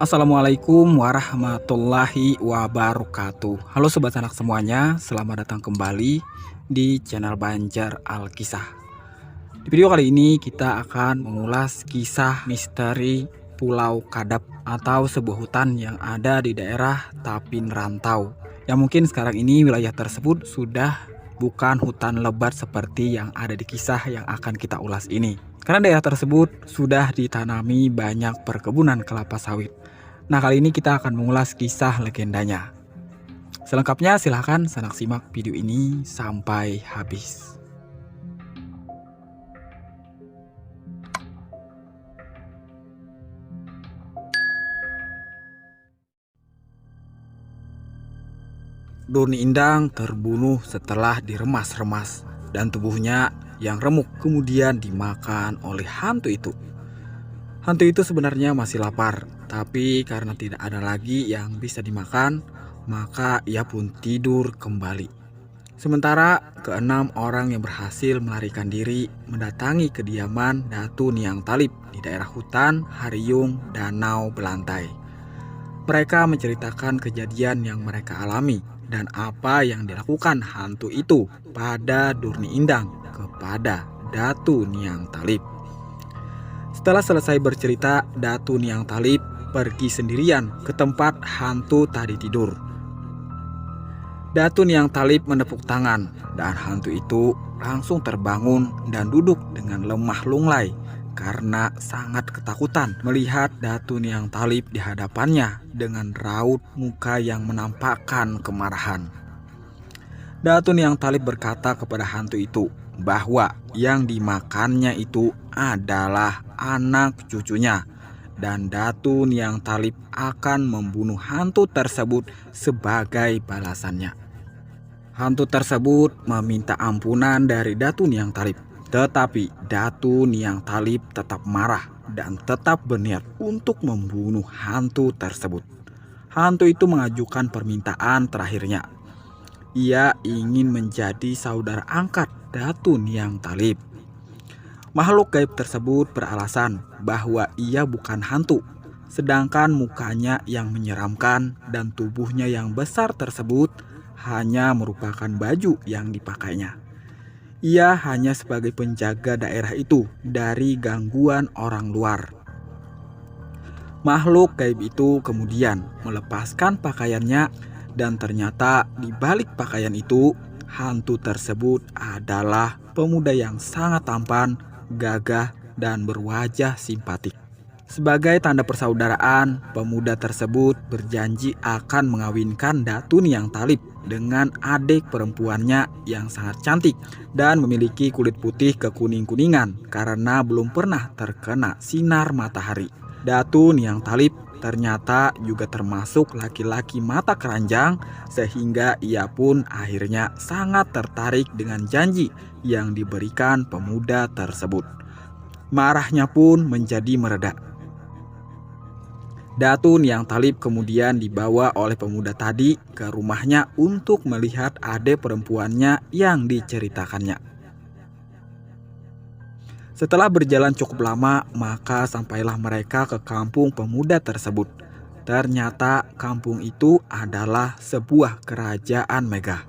Assalamualaikum warahmatullahi wabarakatuh. Halo sobat anak semuanya, selamat datang kembali di channel Banjar Alkisah. Di video kali ini kita akan mengulas kisah misteri Pulau Kadap atau sebuah hutan yang ada di daerah Tapin Rantau. Yang mungkin sekarang ini wilayah tersebut sudah bukan hutan lebat seperti yang ada di kisah yang akan kita ulas ini. Karena daerah tersebut sudah ditanami banyak perkebunan kelapa sawit. Nah, kali ini kita akan mengulas kisah legendanya. Selengkapnya silahkan simak video ini sampai habis. Durni Indang terbunuh setelah diremas-remas dan tubuhnya yang remuk kemudian dimakan oleh hantu itu. Hantu itu sebenarnya masih lapar, tapi karena tidak ada lagi yang bisa dimakan, maka ia pun tidur kembali. Sementara keenam orang yang berhasil melarikan diri mendatangi kediaman Datu Niang Talib di daerah hutan Hariung Danau Belantai. Mereka menceritakan kejadian yang mereka alami dan apa yang dilakukan hantu itu pada Durni Indang kepada Datu Niang Talib. Setelah selesai bercerita, Datu Niang Talib pergi sendirian ke tempat hantu tadi tidur. Datu Niang Talib menepuk tangan dan hantu itu langsung terbangun dan duduk dengan lemah lunglai karena sangat ketakutan melihat Datu Niang Talib di hadapannya dengan raut muka yang menampakkan kemarahan. Datu Niang Talib berkata kepada hantu itu bahwa yang dimakannya itu adalah anak cucunya dan Datu Niang Talib akan membunuh hantu tersebut sebagai balasannya. Hantu tersebut meminta ampunan dari Datu Niang Talib, tetapi Datu Niang Talib tetap marah dan tetap berniat untuk membunuh hantu tersebut. Hantu itu mengajukan permintaan terakhirnya. Ia ingin menjadi saudara angkat Datu Niang Talib. Makhluk gaib tersebut beralasan bahwa ia bukan hantu, sedangkan mukanya yang menyeramkan dan tubuhnya yang besar tersebut hanya merupakan baju yang dipakainya. Ia hanya sebagai penjaga daerah itu dari gangguan orang luar. Makhluk gaib itu kemudian melepaskan pakaiannya dan ternyata di balik pakaian itu hantu tersebut adalah pemuda yang sangat tampan, gagah, dan berwajah simpatik. Sebagai tanda persaudaraan, pemuda tersebut berjanji akan mengawinkan Datu Niang Talib dengan adik perempuannya yang sangat cantik dan memiliki kulit putih kekuning-kuningan karena belum pernah terkena sinar matahari. Datu Niang Talib ternyata juga termasuk laki-laki mata keranjang sehingga ia pun akhirnya sangat tertarik dengan janji yang diberikan pemuda tersebut. Marahnya pun menjadi mereda. Datu Niang Talib kemudian dibawa oleh pemuda tadi ke rumahnya untuk melihat adik perempuannya yang diceritakannya. Setelah berjalan cukup lama, maka sampailah mereka ke kampung pemuda tersebut. Ternyata kampung itu adalah sebuah kerajaan megah.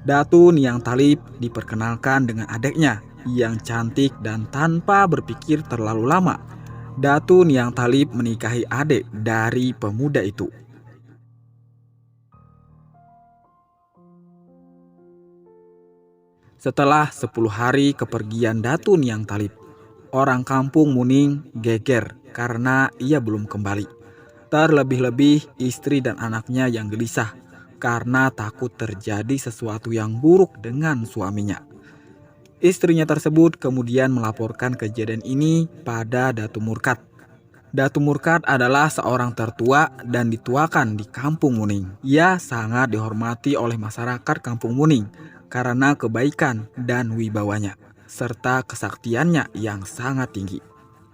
Datu Niang Talib diperkenalkan dengan adiknya yang cantik dan tanpa berpikir terlalu lama, Datu Niang Talib menikahi adik dari pemuda itu. Setelah 10 hari kepergian Datu Niang Talib, orang kampung Muning geger karena ia belum kembali. Terlebih-lebih istri dan anaknya yang gelisah karena takut terjadi sesuatu yang buruk dengan suaminya. Istrinya tersebut kemudian melaporkan kejadian ini pada Datu Murkat. Datu Murkat adalah seorang tertua dan dituakan di kampung Muning. Ia sangat dihormati oleh masyarakat kampung Muning karena kebaikan dan wibawanya, serta kesaktiannya yang sangat tinggi.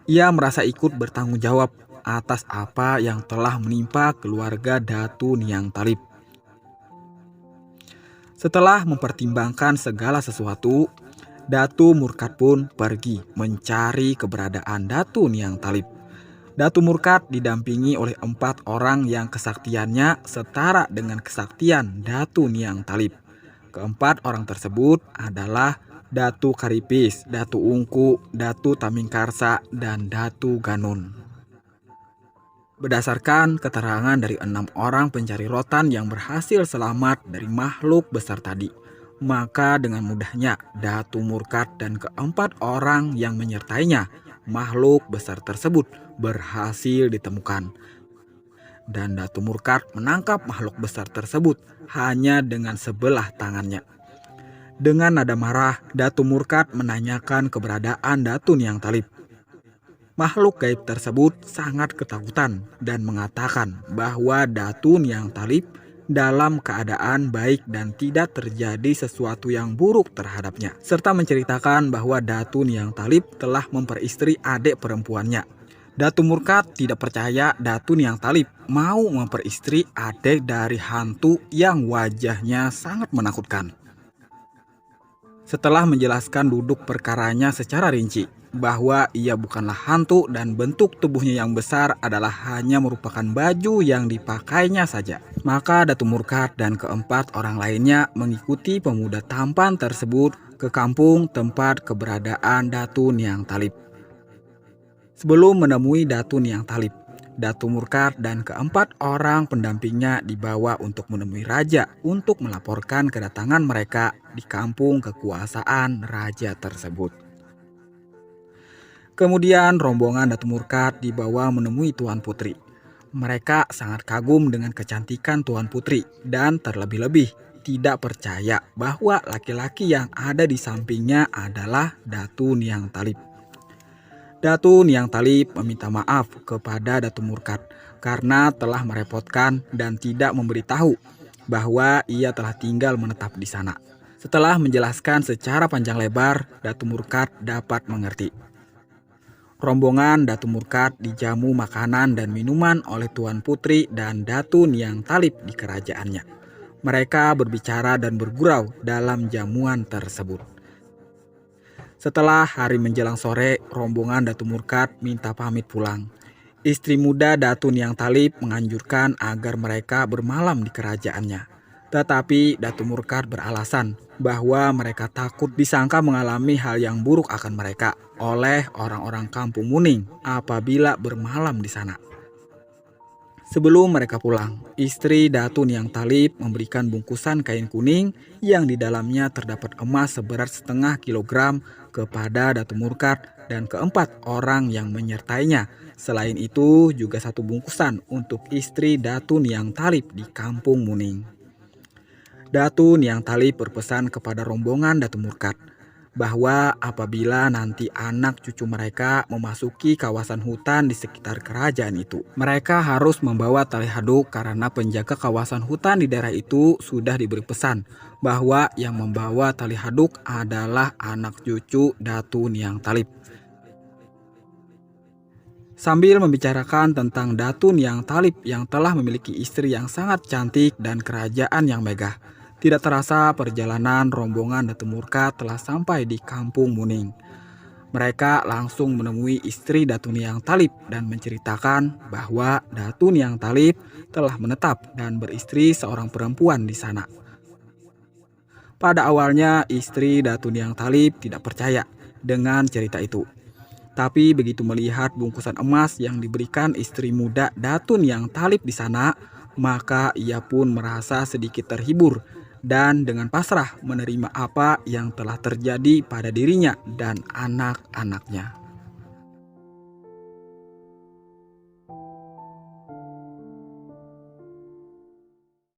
Ia merasa ikut bertanggung jawab atas apa yang telah menimpa keluarga Datu Niang Talib. Setelah mempertimbangkan segala sesuatu, Datu Murkat pun pergi mencari keberadaan Datu Niang Talib. Datu Murkat didampingi oleh 4 orang yang kesaktiannya setara dengan kesaktian Datu Niang Talib. Keempat orang tersebut adalah Datu Karipis, Datu Ungku, Datu Tamingkarsa, dan Datu Ganun. Berdasarkan keterangan dari 6 orang pencari rotan yang berhasil selamat dari makhluk besar tadi, maka dengan mudahnya Datu Murkat dan keempat orang yang menyertainya makhluk besar tersebut berhasil ditemukan. Dan Datu Murkat menangkap makhluk besar tersebut hanya dengan sebelah tangannya. Dengan nada marah, Datu Murkat menanyakan keberadaan Datu Niang Talib. Makhluk gaib tersebut sangat ketakutan dan mengatakan bahwa Datu Niang Talib dalam keadaan baik dan tidak terjadi sesuatu yang buruk terhadapnya. Serta menceritakan bahwa Datu Niang Talib telah memperistri adik perempuannya. Datu Murkat tidak percaya Datu Niang Talib mau memperistri adik dari hantu yang wajahnya sangat menakutkan. Setelah menjelaskan duduk perkaranya secara rinci, bahwa ia bukanlah hantu dan bentuk tubuhnya yang besar adalah hanya merupakan baju yang dipakainya saja, maka Datu Murkat dan keempat orang lainnya mengikuti pemuda tampan tersebut ke kampung tempat keberadaan Datu Niang Talib. Sebelum menemui Datu Niang Talib, Datu Murkat dan keempat orang pendampingnya dibawa untuk menemui raja untuk melaporkan kedatangan mereka di kampung kekuasaan raja tersebut. Kemudian rombongan Datu Murkat dibawa menemui Tuan Putri. Mereka sangat kagum dengan kecantikan Tuan Putri dan terlebih-lebih tidak percaya bahwa laki-laki yang ada di sampingnya adalah Datu Niang Talib. Datu Niang Talib meminta maaf kepada Datu Murkat karena telah merepotkan dan tidak memberitahu bahwa ia telah tinggal menetap di sana. Setelah menjelaskan secara panjang lebar, Datu Murkat dapat mengerti. Rombongan Datu Murkat dijamu makanan dan minuman oleh Tuan Putri dan Datu Niang Talib di kerajaannya. Mereka berbicara dan bergurau dalam jamuan tersebut. Setelah hari menjelang sore, rombongan Datu Murkat minta pamit pulang. Istri muda Datu Niang Talib menganjurkan agar mereka bermalam di kerajaannya. Tetapi Datu Murkat beralasan bahwa mereka takut disangka mengalami hal yang buruk akan mereka oleh orang-orang kampung Muning apabila bermalam di sana. Sebelum mereka pulang, istri Datu Niang Talib memberikan bungkusan kain kuning yang di dalamnya terdapat emas seberat setengah kilogram kepada Datu Murkat dan keempat orang yang menyertainya. Selain itu juga satu bungkusan untuk istri Datu Niang Talib di kampung Muning. Datu Niang Talib berpesan kepada rombongan Datu Murkat bahwa apabila nanti anak cucu mereka memasuki kawasan hutan di sekitar kerajaan itu, mereka harus membawa tali haduk karena penjaga kawasan hutan di daerah itu sudah diberi pesan bahwa yang membawa tali haduk adalah anak cucu Datu Niang Talib. Sambil membicarakan tentang Datu Niang Talib yang telah memiliki istri yang sangat cantik dan kerajaan yang megah, tidak terasa perjalanan rombongan Datu Murkat telah sampai di kampung Muning. Mereka langsung menemui istri Datu Niang Talib dan menceritakan bahwa Datu Niang Talib telah menetap dan beristri seorang perempuan di sana. Pada awalnya istri Datu Niang Talib tidak percaya dengan cerita itu. Tapi begitu melihat bungkusan emas yang diberikan istri muda Datu Niang Talib di sana, maka ia pun merasa sedikit terhibur dan dengan pasrah menerima apa yang telah terjadi pada dirinya dan anak-anaknya.